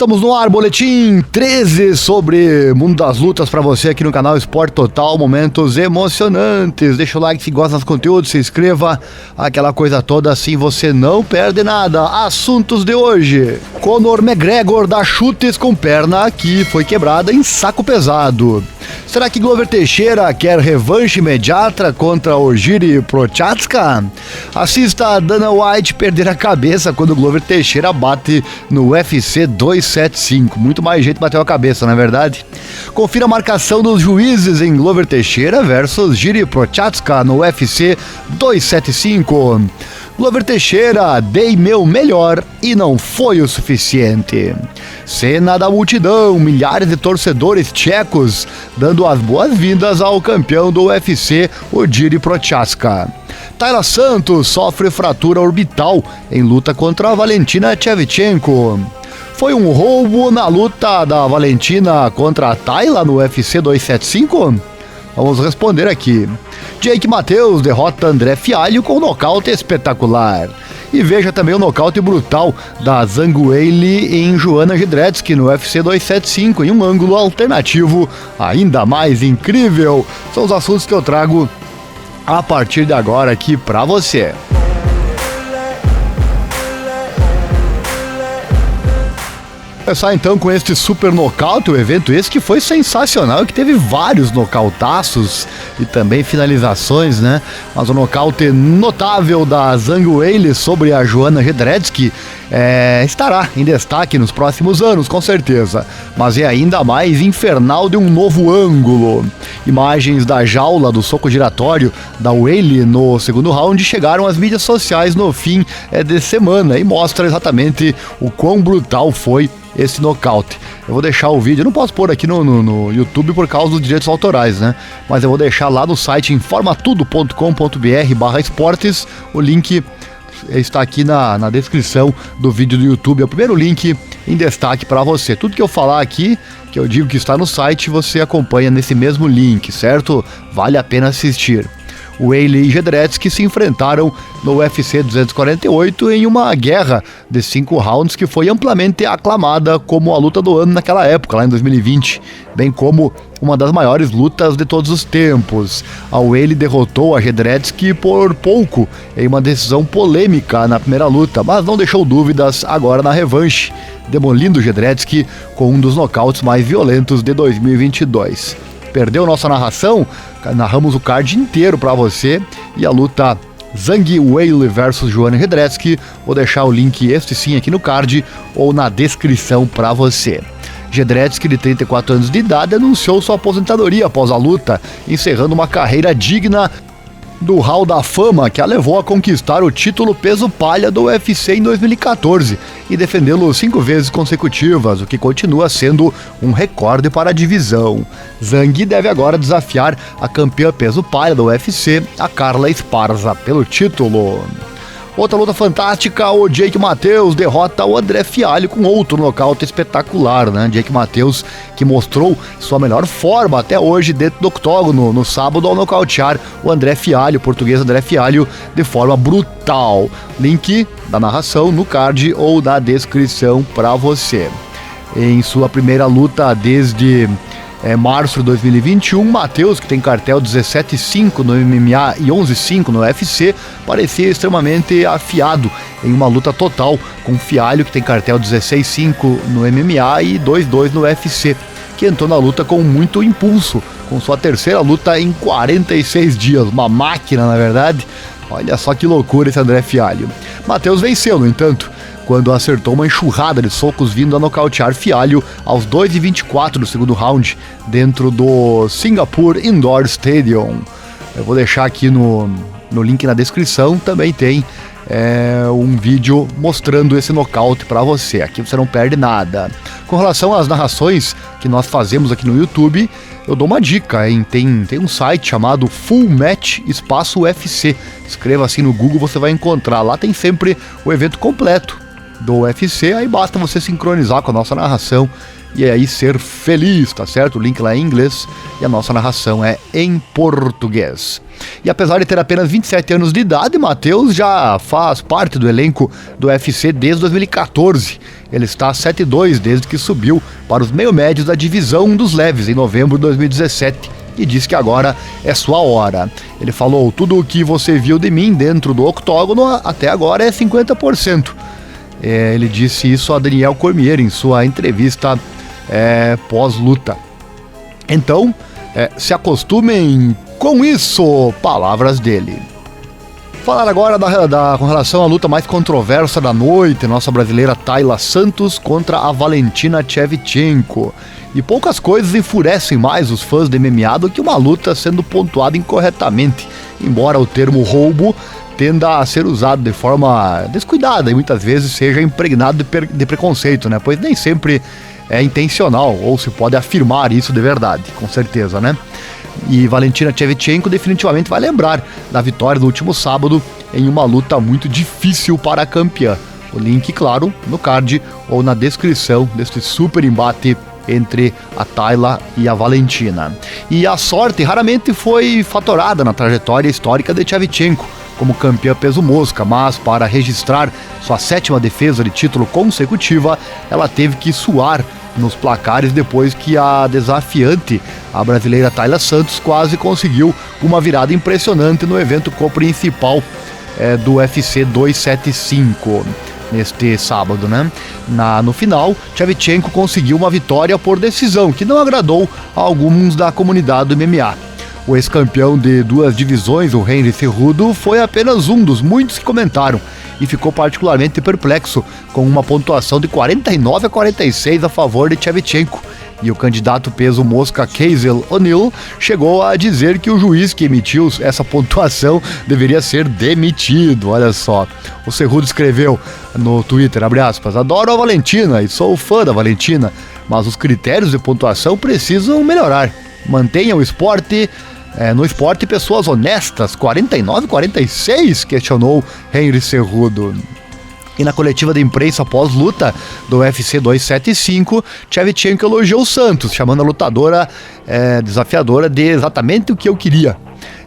Estamos no ar, boletim 13 sobre Mundo das Lutas para você aqui no canal Esporte Total, momentos emocionantes. Deixa o like se gosta dos conteúdos, se inscreva, aquela coisa toda, assim você não perde nada. Assuntos de hoje: Conor McGregor dá chutes com perna que foi quebrada em saco pesado. Será que Glover Teixeira quer revanche imediata contra o Jiri Prochazka? Assista a Dana White perder a cabeça quando Glover Teixeira bate no UFC 275. Muito mais gente bateu a cabeça, não é verdade? Confira a marcação dos juízes em Glover Teixeira versus Jiri Prochazka no UFC 275. Glover Teixeira, dei meu melhor e não foi o suficiente. Cena da multidão, milhares de torcedores tchecos dando as boas-vindas ao campeão do UFC, o Jiri Prochazka. Taila Santos sofre fratura orbital em luta contra a Valentina Shevchenko. Foi um roubo na luta da Valentina contra a Taila no UFC 275? Vamos responder aqui. Jake Matthews derrota André Fialho com um nocaute espetacular. E veja também o nocaute brutal da Zhang Weili em Joanna Jedrzejczyk no UFC 275 em um ângulo alternativo ainda mais incrível. São os assuntos que eu trago a partir de agora aqui pra você. Começar então com este super nocaute, o evento esse que foi sensacional, que teve vários nocautaços e também finalizações, né? Mas o nocaute notável da Zhang Weili sobre a Joanna Jedrzejczyk estará em destaque nos próximos anos, com certeza. Mas é ainda mais infernal de um novo ângulo. Imagens da jaula do soco giratório da Weili no segundo round chegaram às mídias sociais no fim de semana e mostra exatamente o quão brutal foi esse nocaute. Eu vou deixar o vídeo, eu não posso pôr aqui no YouTube por causa dos direitos autorais, né? Mas eu vou deixar lá no site informatudo.com.br/esportes. O link está aqui na descrição do vídeo do YouTube. É o primeiro link em destaque para você. Tudo que eu falar aqui, que eu digo que está no site, você acompanha nesse mesmo link, certo? Vale a pena assistir. Weili e Jedrzejczyk se enfrentaram no UFC 248 em uma guerra de 5 rounds que foi amplamente aclamada como a luta do ano naquela época, lá em 2020, bem como uma das maiores lutas de todos os tempos. A Weili derrotou a Jedrzejczyk por pouco em uma decisão polêmica na primeira luta, mas não deixou dúvidas agora na revanche, demolindo Jedrzejczyk com um dos nocautes mais violentos de 2022. Perdeu nossa narração? Narramos o card inteiro para você e a luta Zhang Weili versus Joanna Jedrzejczyk. Vou deixar o link, este sim, aqui no card ou na descrição para você. Jedrzejczyk, de 34 anos de idade, anunciou sua aposentadoria após a luta, encerrando uma carreira digna do Hall da Fama, que a levou a conquistar o título peso palha do UFC em 2014 e defendê-lo 5 vezes consecutivas, o que continua sendo um recorde para a divisão. Zhang deve agora desafiar a campeã peso palha do UFC, a Carla Esparza, pelo título. Outra luta fantástica, o Jake Matthews derrota o André Fialho com outro nocaute espetacular, né? Jake Matthews, que mostrou sua melhor forma até hoje dentro do octógono no sábado ao nocautear o André Fialho, o português André Fialho, de forma brutal. Link da narração no card ou na descrição para você. Em sua primeira luta desde março de 2021, Matthews, que tem cartel 17-5 no MMA e 11-5 no UFC, parecia extremamente afiado em uma luta total com Fialho, que tem cartel 16-5 no MMA e 2-2 no UFC, que entrou na luta com muito impulso, com sua terceira luta em 46 dias, uma máquina na verdade. Olha só que loucura esse André Fialho. Matthews venceu, no entanto, quando acertou uma enxurrada de socos vindo a nocautear Fialho aos 2:24 do segundo round, dentro do Singapore Indoor Stadium. Eu vou deixar aqui no link na descrição, também tem um vídeo mostrando esse nocaute para você. Aqui você não perde nada. Com relação às narrações que nós fazemos aqui no YouTube, eu dou uma dica, hein? Tem um site chamado Full Match Espaço UFC. Escreva assim no Google, você vai encontrar. Lá tem sempre o evento completo do UFC, aí basta você sincronizar com a nossa narração e aí ser feliz, tá certo? O link lá é em inglês e a nossa narração é em português. E apesar de ter apenas 27 anos de idade, Matheus já faz parte do elenco do UFC desde 2014. Ele está 7-2 desde que subiu para os meio-médios da divisão dos leves em novembro de 2017 e diz que agora é sua hora. Ele falou: tudo o que você viu de mim dentro do octógono até agora é 50%. Ele disse isso a Daniel Cormier em sua entrevista pós-luta. Então, se acostumem com isso, palavras dele. Falar agora com relação à luta mais controversa da noite, nossa brasileira Taila Santos contra a Valentina Shevchenko. E poucas coisas enfurecem mais os fãs de MMA do que uma luta sendo pontuada incorretamente, embora o termo roubo tenda a ser usado de forma descuidada e muitas vezes seja impregnado de preconceito, né? Pois nem sempre é intencional, ou se pode afirmar isso de verdade, com certeza, né? E Valentina Shevchenko definitivamente vai lembrar da vitória do último sábado em uma luta muito difícil para a campeã. O link, claro, no card ou na descrição deste super embate entre a Taila e a Valentina. E a sorte raramente foi fatorada na trajetória histórica de Shevchenko como campeã peso mosca, mas para registrar sua 7ª defesa de título consecutiva, ela teve que suar nos placares depois que a desafiante, a brasileira Taila Santos, quase conseguiu uma virada impressionante no evento co-principal do UFC 275 neste sábado, né? No final, Shevchenko conseguiu uma vitória por decisão que não agradou a alguns da comunidade do MMA. O ex-campeão de 2 divisões, o Henry Cejudo, foi apenas um dos muitos que comentaram e ficou particularmente perplexo com uma pontuação de 49-46 a favor de Shevchenko. E o candidato peso mosca Casey O'Neill chegou a dizer que o juiz que emitiu essa pontuação deveria ser demitido. Olha só, o Cejudo escreveu no Twitter, abre aspas, adoro a Valentina e sou fã da Valentina, mas os critérios de pontuação precisam melhorar. Mantenha o esporte... no esporte, pessoas honestas, 49-46, questionou Henry Cejudo. E na coletiva de imprensa pós-luta do UFC 275, Shevchenko elogiou Santos, chamando a lutadora desafiadora de exatamente o que eu queria.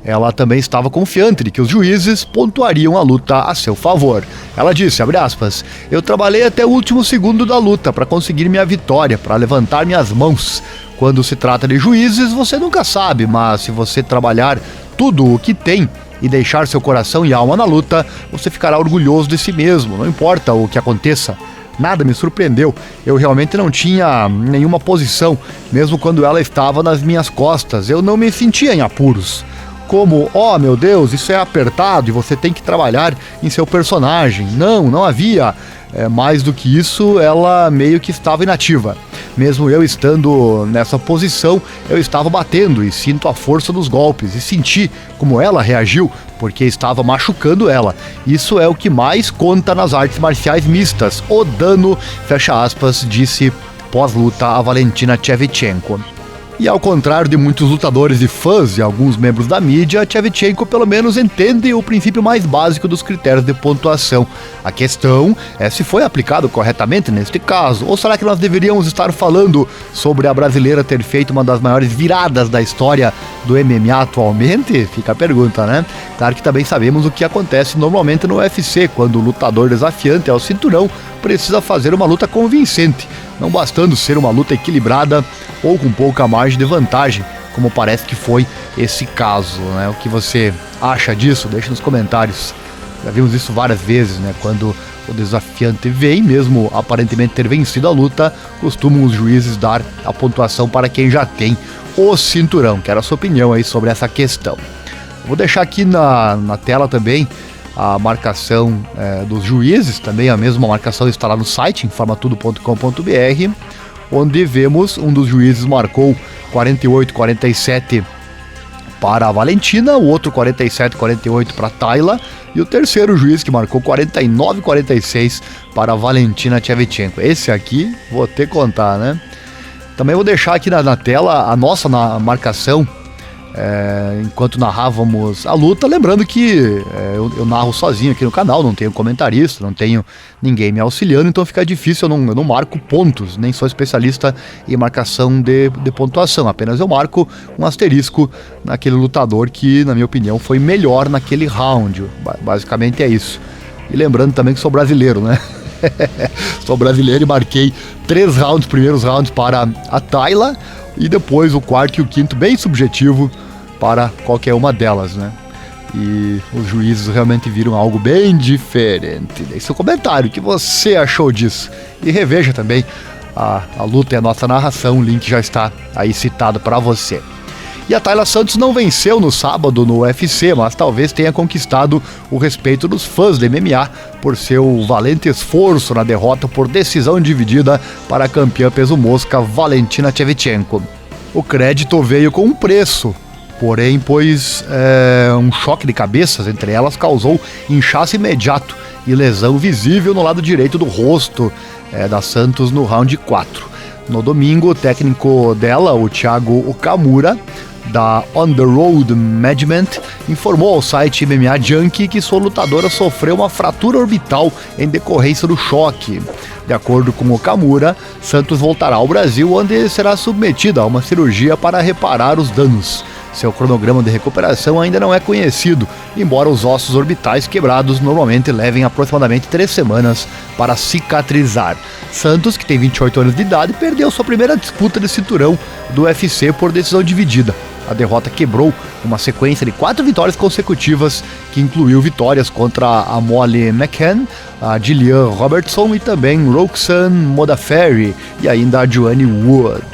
Ela também estava confiante de que os juízes pontuariam a luta a seu favor. Ela disse, abre aspas, eu trabalhei até o último segundo da luta para conseguir minha vitória, para levantar minhas mãos. Quando se trata de juízes, você nunca sabe, mas se você trabalhar tudo o que tem e deixar seu coração e alma na luta, você ficará orgulhoso de si mesmo, não importa o que aconteça. Nada me surpreendeu, eu realmente não tinha nenhuma posição, mesmo quando ela estava nas minhas costas, eu não me sentia em apuros. Como, oh meu Deus, isso é apertado e você tem que trabalhar em seu personagem. Não havia. Mais do que isso, ela meio que estava inativa. Mesmo eu estando nessa posição, eu estava batendo e sinto a força dos golpes e senti como ela reagiu, porque estava machucando ela. Isso é o que mais conta nas artes marciais mistas. O dano, fecha aspas, disse pós-luta a Valentina Shevchenko. E ao contrário de muitos lutadores e fãs e alguns membros da mídia, Shevchenko pelo menos entende o princípio mais básico dos critérios de pontuação. A questão é se foi aplicado corretamente neste caso, ou será que nós deveríamos estar falando sobre a brasileira ter feito uma das maiores viradas da história do MMA atualmente? Fica a pergunta, né? Claro que também sabemos o que acontece normalmente no UFC, quando o lutador desafiante ao cinturão precisa fazer uma luta convincente, não bastando ser uma luta equilibrada ou com pouca margem de vantagem, como parece que foi esse caso, né? O que você acha disso? Deixa nos comentários. Já vimos isso várias vezes, né? Quando o desafiante vem, mesmo aparentemente ter vencido a luta, costumam os juízes dar a pontuação para quem já tem o cinturão. Quero a sua opinião aí sobre essa questão. Vou deixar aqui na tela também a marcação dos juízes, também a mesma marcação está lá no site, informatudo.com.br, onde vemos um dos juízes marcou 48-47 para a Valentina, o outro 47-48 para a Taila, e o terceiro juiz que marcou 49-46 para a Valentina Shevchenko. Esse aqui vou ter que contar, né? Também vou deixar aqui na tela a nossa marcação enquanto narrávamos a luta, lembrando que eu narro sozinho aqui no canal, não tenho comentarista, não tenho ninguém me auxiliando, então fica difícil, eu não marco pontos, nem sou especialista em marcação de pontuação, apenas eu marco um asterisco naquele lutador que, na minha opinião, foi melhor naquele round, basicamente é isso. E lembrando também que sou brasileiro, né? Sou brasileiro e marquei 3 primeiros rounds para a Tayla, e depois o quarto e o quinto bem subjetivo para qualquer uma delas, né? E os juízes realmente viram algo bem diferente. Deixe seu comentário, o que você achou disso? E reveja também a luta e a nossa narração, o link já está aí citado para você. E a Tayla Santos não venceu no sábado no UFC, mas talvez tenha conquistado o respeito dos fãs de MMA por seu valente esforço na derrota por decisão dividida para a campeã peso mosca Valentina Shevchenko. O crédito veio com um preço, porém, pois um choque de cabeças entre elas causou inchaço imediato e lesão visível no lado direito do rosto da Santos no round 4. No domingo, o técnico dela, o Thiago Okamura, da On The Road Management, informou ao site MMA Junkie que sua lutadora sofreu uma fratura orbital em decorrência do choque. De acordo com Okamura, Santos voltará ao Brasil, onde será submetida a uma cirurgia para reparar os danos. Seu cronograma de recuperação ainda não é conhecido, embora os ossos orbitais quebrados normalmente levem aproximadamente 3 semanas para cicatrizar. Santos, que tem 28 anos de idade, perdeu sua primeira disputa de cinturão do UFC por decisão dividida. A derrota quebrou uma sequência de 4 vitórias consecutivas, que incluiu vitórias contra a Molly McCann, a Gillian Robertson e também Roxanne Modafferi e ainda a Joanne Wood.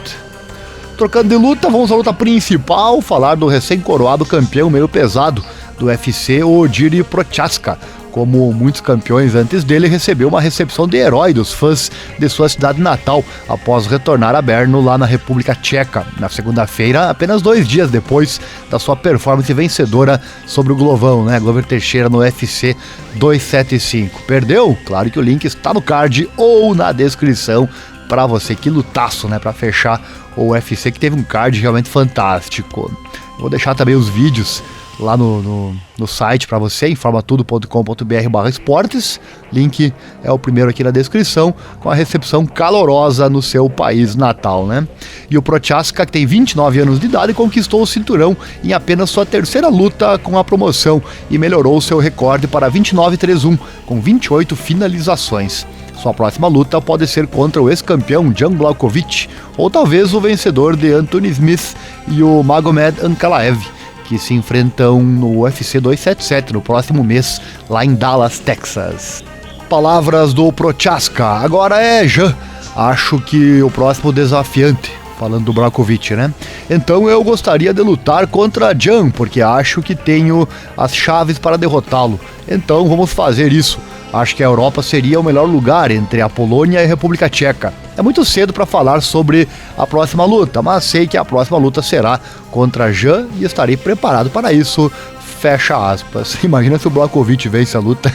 Trocando de luta, vamos à luta principal, falar do recém-coroado campeão meio pesado do UFC, o Jiří Procházka. Como muitos campeões antes dele, recebeu uma recepção de herói dos fãs de sua cidade natal após retornar a Brno, lá na República Tcheca, na segunda-feira, apenas 2 dias depois da sua performance vencedora sobre o Glovão, né? Glover Teixeira no UFC 275. Perdeu? Claro que o link está no card ou na descrição para você. Que lutaço, né? Para fechar o UFC, que teve um card realmente fantástico. Vou deixar também os vídeos lá no site para você, informatudo.com.br/esportes. Link é o primeiro aqui na descrição, com a recepção calorosa no seu país natal, né? E o Procházka, que tem 29 anos de idade, conquistou o cinturão em apenas sua terceira luta com a promoção e melhorou seu recorde para 29-3-1, com 28 finalizações. Sua próxima luta pode ser contra o ex-campeão Jan Blachowicz, ou talvez o vencedor de Anthony Smith e o Magomed Ankalaev, que se enfrentam no UFC 277 no próximo mês, lá em Dallas, Texas. Palavras do Procházka. Agora é Jan. Acho que o próximo desafiante, falando do Blachowicz, né? Então eu gostaria de lutar contra Jan, porque acho que tenho as chaves para derrotá-lo. Então vamos fazer isso. Acho que a Europa seria o melhor lugar entre a Polônia e a República Tcheca. É muito cedo para falar sobre a próxima luta, mas sei que a próxima luta será contra Jan e estarei preparado para isso. Fecha aspas. Imagina se o Blachowicz vence a luta.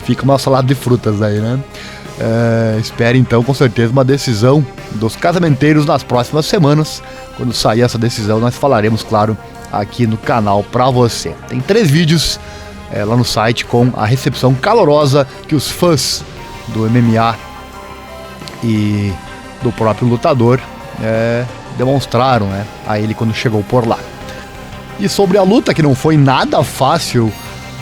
Fica uma salada de frutas aí, né? Espere então com certeza uma decisão dos casamenteiros nas próximas semanas. Quando sair essa decisão, nós falaremos, claro, aqui no canal para você. Tem 3 vídeos lá no site com a recepção calorosa que os fãs do MMA e do próprio lutador demonstraram, né, a ele quando chegou por lá. E sobre a luta, que não foi nada fácil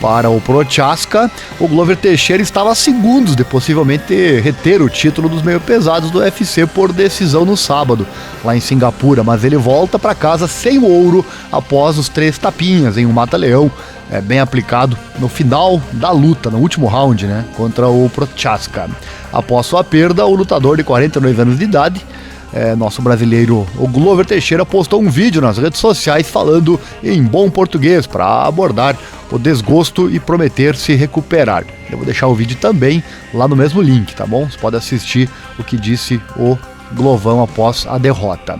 para o Procházka, o Glover Teixeira estava a segundos de possivelmente reter o título dos meio pesados do UFC por decisão no sábado, lá em Singapura, mas ele volta para casa sem o ouro após os 3 tapinhas em um mata-leão bem aplicado no final da luta, no último round, né, contra o Procházka. Após sua perda, o lutador de 49 anos de idade, nosso brasileiro, o Glover Teixeira, postou um vídeo nas redes sociais falando em bom português para abordar o desgosto e prometer se recuperar. Eu vou deixar o vídeo também lá no mesmo link, tá bom? Você pode assistir o que disse o Glovão após a derrota.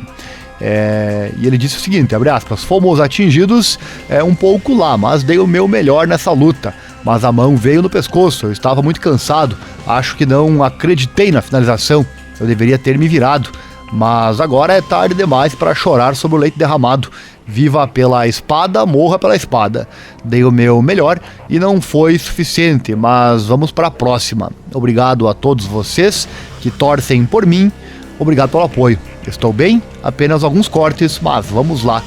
E ele disse o seguinte, abre aspas: fomos atingidos um pouco lá, mas dei o meu melhor nessa luta, mas a mão veio no pescoço, eu estava muito cansado, acho que não acreditei na finalização, eu deveria ter me virado, Mas agora é tarde demais para chorar sobre o leite derramado. Viva pela espada, morra pela espada. Dei o meu melhor e não foi suficiente, mas vamos para a próxima. Obrigado a todos vocês que torcem por mim. Obrigado pelo apoio. Estou bem, apenas alguns cortes, mas vamos lá.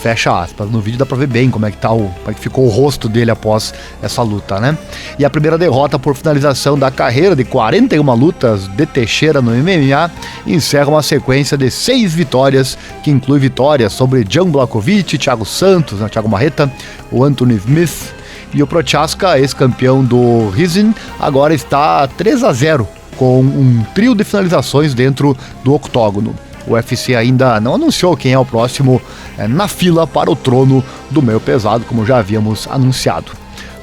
Fecha aspas. No vídeo dá pra ver bem como é que ficou o rosto dele após essa luta, né? E a primeira derrota por finalização da carreira de 41 lutas de Teixeira no MMA encerra uma sequência de 6 vitórias, que inclui vitórias sobre Jan Blachowicz, Thiago Santos, Thiago Marreta, o Anthony Smith e o Prochazka, ex-campeão do Rizin, agora está 3-0 com um trio de finalizações dentro do octógono. O UFC ainda não anunciou quem é o próximo na fila para o trono do meio pesado, como já havíamos anunciado.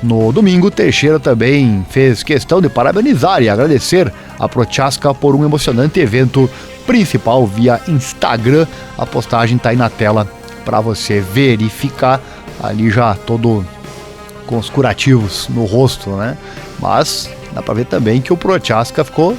No domingo, Teixeira também fez questão de parabenizar e agradecer a Prochazka por um emocionante evento principal via Instagram. A postagem está aí na tela para você verificar, ali já todo com os curativos no rosto, né? Mas dá para ver também que o Prochazka ficou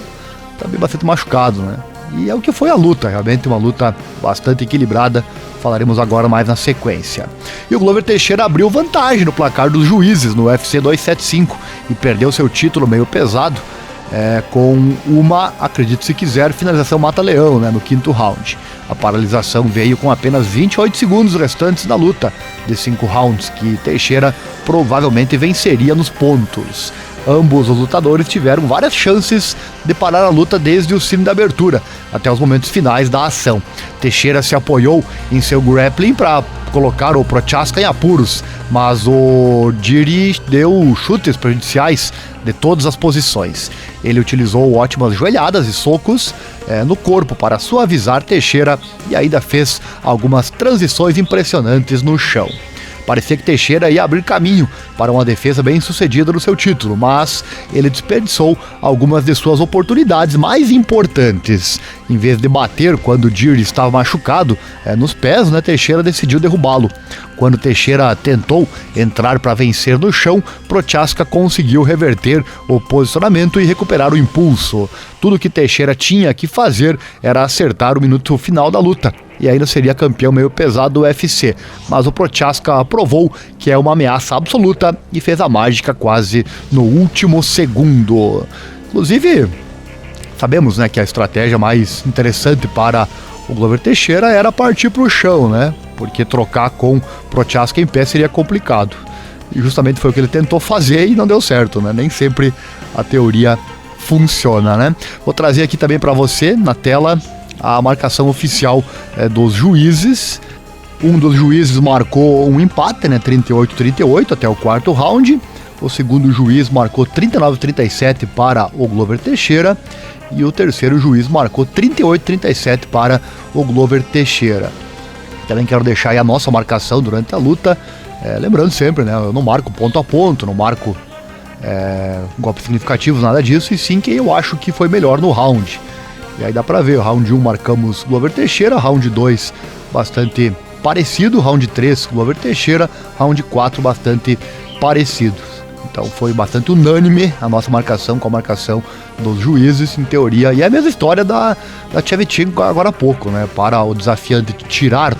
também bastante machucado, né? E é o que foi a luta, realmente uma luta bastante equilibrada, falaremos agora mais na sequência. E o Glover Teixeira abriu vantagem no placar dos juízes no UFC 275 e perdeu seu título meio pesado com uma, acredite se quiser, finalização mata-leão, né, no 5º round. A paralisação veio com apenas 28 segundos restantes da luta de 5 rounds, que Teixeira provavelmente venceria nos pontos. Ambos os lutadores tiveram várias chances de parar a luta desde o sino da abertura até os momentos finais da ação. Teixeira se apoiou em seu grappling para colocar o Prochazka em apuros, mas o Jiri deu chutes prejudiciais de todas as posições. Ele utilizou ótimas joelhadas e socos no corpo para suavizar Teixeira e ainda fez algumas transições impressionantes no chão. Parecia que Teixeira ia abrir caminho para uma defesa bem sucedida no seu título, mas ele desperdiçou algumas de suas oportunidades mais importantes. Em vez de bater quando Jiri estava machucado nos pés, Teixeira decidiu derrubá-lo. Quando Teixeira tentou entrar para vencer no chão, Prochazka conseguiu reverter o posicionamento e recuperar o impulso. Tudo que Teixeira tinha que fazer era acertar o minuto final da luta e ainda seria campeão meio pesado do UFC, mas o Prochazka provou que é uma ameaça absoluta e fez a mágica quase no último segundo. Inclusive, sabemos que a estratégia mais interessante para o Glover Teixeira era partir para o chão, porque trocar com Prochazka em pé seria complicado. E justamente foi o que ele tentou fazer e não deu certo, nem sempre a teoria funciona, Vou trazer aqui também para você na tela a marcação oficial dos juízes. Um dos juízes marcou um empate, 38-38 até o 4º round. O segundo juiz marcou 39-37 para o Glover Teixeira. E o terceiro juiz marcou 38-37 para o Glover Teixeira. Também quero deixar aí a nossa marcação durante a luta. Lembrando sempre, eu não marco ponto a ponto, não marco golpes significativos, nada disso. E sim quem eu acho que foi melhor no round. E aí dá pra ver, round 1 marcamos Glover Teixeira, round 2 bastante parecido, round 3 Glover Teixeira, round 4 bastante parecido. Então foi bastante unânime a nossa marcação com a marcação dos juízes, em teoria. E é a mesma história da Shevchenko agora há pouco, Para o desafiante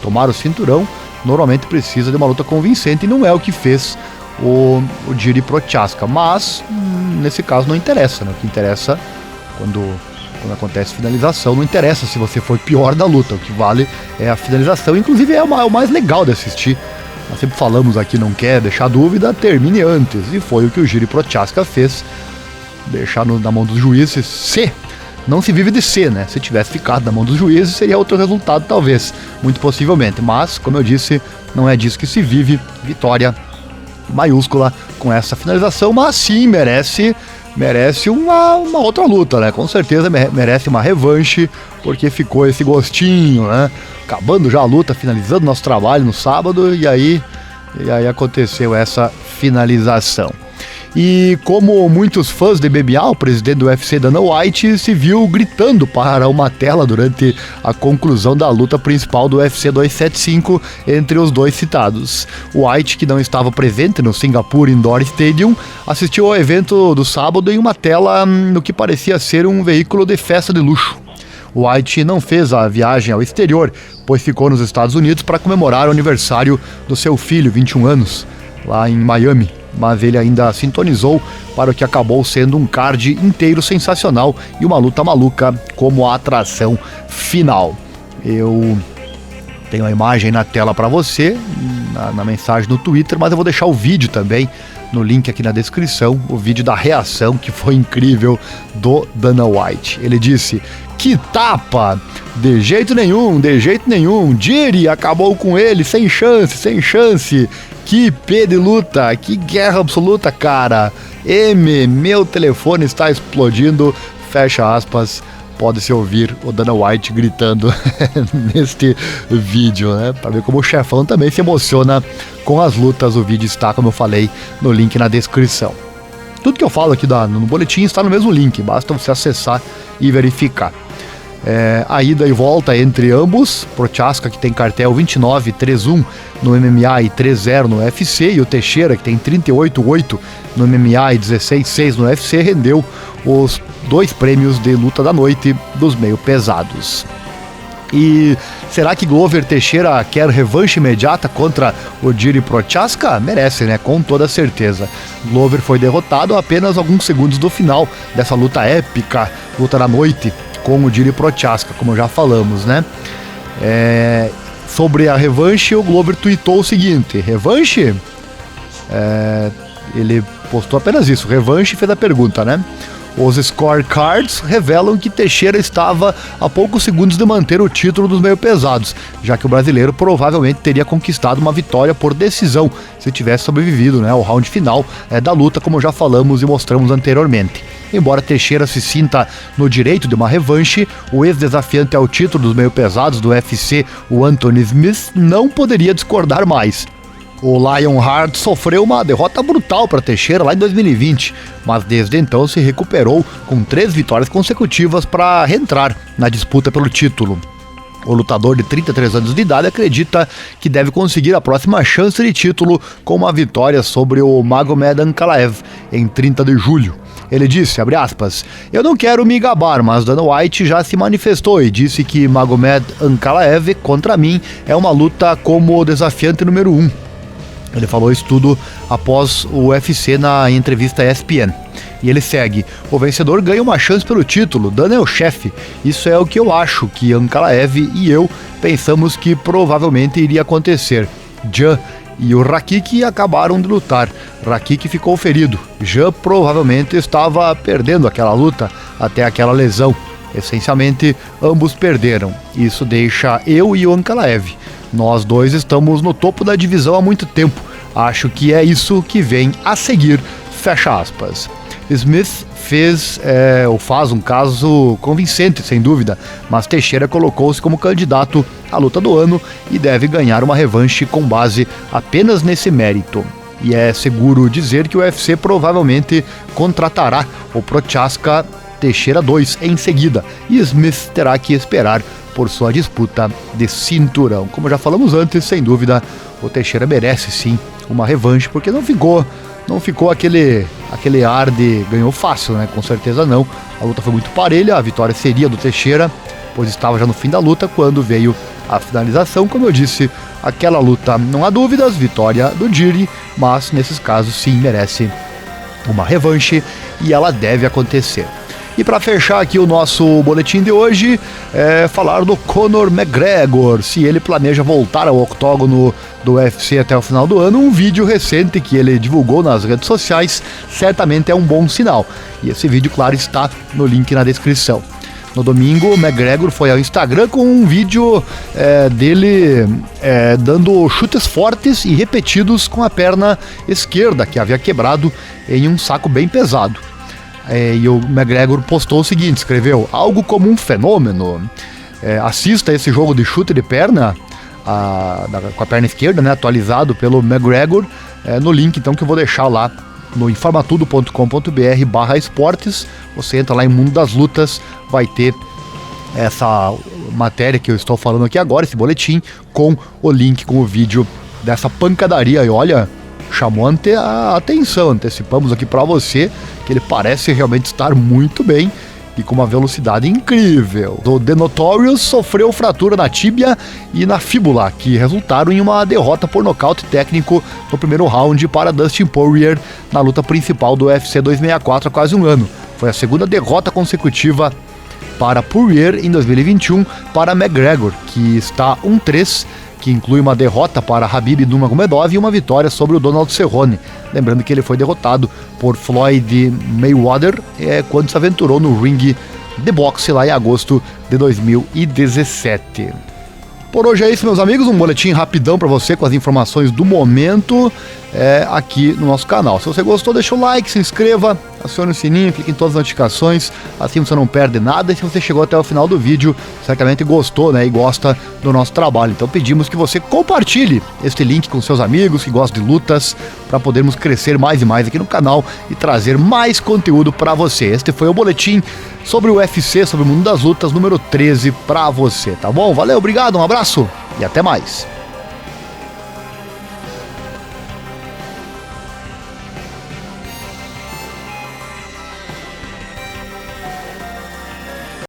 tomar o cinturão, normalmente precisa de uma luta convincente e não é o que fez o Jiri Prochazka. Mas, nesse caso não interessa, O que interessa quando acontece finalização, não interessa se você foi pior da luta, o que vale é a finalização, inclusive é o mais legal de assistir. Nós sempre falamos aqui, não quer deixar dúvida, termine antes, e foi o que o Jiri Prochazka fez, deixar na mão dos juízes. Não se vive de C, Se tivesse ficado na mão dos juízes, seria outro resultado talvez, muito possivelmente, mas, como eu disse, não é disso que se vive. Vitória maiúscula com essa finalização, mas sim merece uma outra luta, Com certeza merece uma revanche, porque ficou esse gostinho, Acabando já a luta, finalizando nosso trabalho no sábado, e aí aconteceu essa finalização. E como muitos fãs de MMA, o presidente do UFC, Dana White, se viu gritando para uma tela durante a conclusão da luta principal do UFC 275 entre os dois citados. White, que não estava presente no Singapore Indoor Stadium, assistiu ao evento do sábado em uma tela no que parecia ser um veículo de festa de luxo. White não fez a viagem ao exterior, pois ficou nos Estados Unidos para comemorar o aniversário do seu filho, 21 anos, lá em Miami. Mas ele ainda sintonizou para o que acabou sendo um card inteiro sensacional e uma luta maluca como a atração final. Eu tenho a imagem na tela para você, na mensagem no Twitter, mas eu vou deixar o vídeo também no link aqui na descrição, o vídeo da reação que foi incrível do Dana White. Ele disse: "Que tapa! De jeito nenhum, Jiri acabou com ele, sem chance. Que P de luta, que guerra absoluta, cara. Meu telefone está explodindo", fecha aspas. Pode-se ouvir o Dana White gritando neste vídeo, né? Para ver como o chefão também se emociona com as lutas. O vídeo está, como eu falei, no link na descrição. Tudo que eu falo aqui no boletim está no mesmo link, basta você acessar e verificar. A ida e volta entre ambos, Prochaska, que tem cartel 29-3-1 no MMA e 3-0 no UFC, e o Teixeira, que tem 38-8 no MMA e 16-6 no UFC, rendeu os 2 prêmios de luta da noite dos meio pesados. E será que Glover Teixeira quer revanche imediata contra o Jiri Prochaska? Merece, né? Com toda certeza. Glover foi derrotado a apenas alguns segundos do final dessa luta épica, luta da noite, com o Jiri Prochaska, como já falamos, né? Sobre a revanche, o Glover tweetou o seguinte: revanche? Ele postou apenas isso, revanche, e fez a pergunta, né? Os scorecards revelam que Teixeira estava a poucos segundos de manter o título dos meio pesados, já que o brasileiro provavelmente teria conquistado uma vitória por decisão se tivesse sobrevivido, né, ao round final da luta, como já falamos e mostramos anteriormente. Embora Teixeira se sinta no direito de uma revanche, o ex-desafiante ao título dos meio pesados do UFC, o Anthony Smith, não poderia discordar mais. O Lionheart sofreu uma derrota brutal para Teixeira lá em 2020, mas desde então se recuperou com 3 vitórias consecutivas para reentrar na disputa pelo título. O lutador de 33 anos de idade acredita que deve conseguir a próxima chance de título com uma vitória sobre o Magomed Ankalaev em 30 de julho. Ele disse, abre aspas, "Eu não quero me gabar, mas Dana White já se manifestou e disse que Magomed Ankalaev contra mim é uma luta como o desafiante número 1. Ele falou isso tudo após o UFC na entrevista ESPN. E ele segue: "O vencedor ganha uma chance pelo título, Dana é o chefe. Isso é o que eu acho que Ankalaev e eu pensamos que provavelmente iria acontecer. Jan e o Rakik acabaram de lutar. Rakik ficou ferido. Jan provavelmente estava perdendo aquela luta até aquela lesão. Essencialmente, ambos perderam. Isso deixa eu e o Ankalaev. Nós dois estamos no topo da divisão há muito tempo. Acho que é isso que vem a seguir", fecha aspas. Smith faz um caso convincente, sem dúvida, mas Teixeira colocou-se como candidato à luta do ano e deve ganhar uma revanche com base apenas nesse mérito. E é seguro dizer que o UFC provavelmente contratará o Prochaska Teixeira 2 em seguida, e Smith terá que esperar por sua disputa de cinturão. Como já falamos antes, sem dúvida, o Teixeira merece sim uma revanche, porque não ficou aquele ar de ganhou fácil, né? Com certeza não. A luta foi muito parelha, a vitória seria do Teixeira, pois estava já no fim da luta quando veio a finalização. Como eu disse, aquela luta, não há dúvidas, vitória do Jiri, mas nesses casos sim merece uma revanche e ela deve acontecer. E para fechar aqui o nosso boletim de hoje, falar do Conor McGregor, se ele planeja voltar ao octógono do UFC até o final do ano. Um vídeo recente que ele divulgou nas redes sociais certamente é um bom sinal. E esse vídeo, claro, está no link na descrição. No domingo, o McGregor foi ao Instagram com um vídeo dele dando chutes fortes e repetidos com a perna esquerda, que havia quebrado em um saco bem pesado. E o McGregor postou o seguinte, escreveu: "Algo como um fenômeno. Assista esse jogo de chute de perna com a perna esquerda, né, atualizado pelo McGregor, no link então que eu vou deixar lá no informatudo.com.br/esportes. Você entra lá em Mundo das Lutas, vai ter essa matéria que eu estou falando aqui agora, esse boletim, com o link, com o vídeo dessa pancadaria. E olha, chamou a atenção, antecipamos aqui para você que ele parece realmente estar muito bem e com uma velocidade incrível. O The Notorious sofreu fratura na tíbia e na fíbula, que resultaram em uma derrota por nocaute técnico no primeiro round para Dustin Poirier na luta principal do UFC 264 há quase um ano. Foi a segunda derrota consecutiva para Poirier em 2021 para McGregor, que está 1-3, que inclui uma derrota para Khabib Nurmagomedov e uma vitória sobre o Donald Cerrone. Lembrando que ele foi derrotado por Floyd Mayweather quando se aventurou no ringue de boxe lá em agosto de 2017. Por hoje é isso, meus amigos, um boletim rapidão para você com as informações do momento aqui no nosso canal. Se você gostou, deixa o like, se inscreva, acione o sininho, clique em todas as notificações, assim você não perde nada. E se você chegou até o final do vídeo, certamente gostou, né, e gosta do nosso trabalho. Então pedimos que você compartilhe este link com seus amigos que gostam de lutas, para podermos crescer mais e mais aqui no canal e trazer mais conteúdo para você. Este foi o boletim sobre o UFC, sobre o mundo das lutas, número 13 para você, tá bom? Valeu, obrigado, um abraço e até mais.